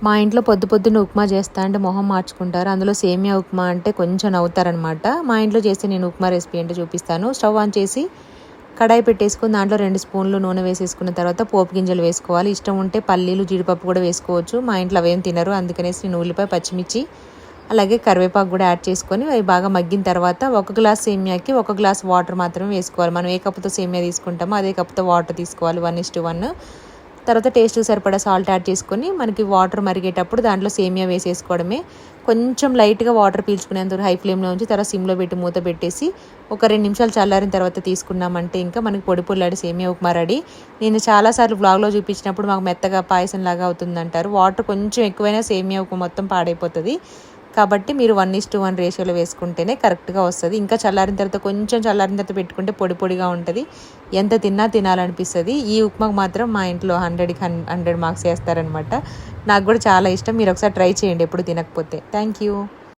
మా ఇంట్లో పొద్దున్న ఉప్మా చేస్తా అంటే మొహం మార్చుకుంటారు. అందులో సేమియా ఉప్మా అంటే కొంచెం నవ్వుతారనమాట. మా ఇంట్లో చేస్తే నేను ఉప్మా రెసిపీ అంటే చూపిస్తాను. స్టవ్ ఆన్ చేసి కడాయి పెట్టేసుకుని దాంట్లో 2 స్పూన్లు నూనె వేసేసుకున్న తర్వాత పోపు గింజలు వేసుకోవాలి. ఇష్టం ఉంటే పల్లీలు, జీడిపప్పు కూడా వేసుకోవచ్చు. మా ఇంట్లో అవేం తినరు, అందుకనేసి నేను ఉల్లిపాయ, పచ్చిమిర్చి అలాగే కరివేపాకు కూడా యాడ్ చేసుకొని అవి బాగా మగ్గిన తర్వాత 1 గ్లాస్ సేమియాకి 1 గ్లాస్ వాటర్ మాత్రమే వేసుకోవాలి. మనం ఏ కప్పుతో సేమియా తీసుకుంటామో అదే కప్పుతో వాటర్ తీసుకోవాలి, 1:1. తర్వాత టేస్ట్కి సరిపడా సాల్ట్ యాడ్ చేసుకొని మనకి వాటర్ మరిగేటప్పుడు దాంట్లో సేమియా వేసేసుకోవడమే. కొంచెం లైట్గా వాటర్ పీల్చుకునేంత హై ఫ్లేమ్లో ఉంచి తర్వాత సిమ్లో పెట్టి మూత పెట్టేసి ఒక 2 నిమిషాలు చల్లారిన తర్వాత తీసుకున్నామంటే ఇంకా మనకి పొడి పొడిలాడి సేమియా ఉప్మా రెడీ. నేను చాలాసార్లు వ్లాగ్లో చూపించినప్పుడు మాకు మెత్తగా పాయసం లాగా అవుతుందంటారు. వాటర్ కొంచెం ఎక్కువైనా సేమియా ఉప్మా మొత్తం పాడైపోతుంది. కాబట్టి మీరు 1:1 రేషియోలో వేసుకుంటేనే కరెక్ట్గా వస్తుంది. ఇంకా చల్లారిన తర్వాత కొంచెం చల్లారిన తర్వాత పెట్టుకుంటే పొడి పొడిగా ఉంటుంది. ఎంత తిన్నా తినాలనిపిస్తుంది. ఈ ఉప్మాకు మాత్రం మా ఇంట్లో 100కి 100 మార్క్స్ వేస్తారనమాట. నాకు కూడా చాలా ఇష్టం. మీరు ఒకసారి ట్రై చేయండి ఎప్పుడు తినకపోతే. Thank you.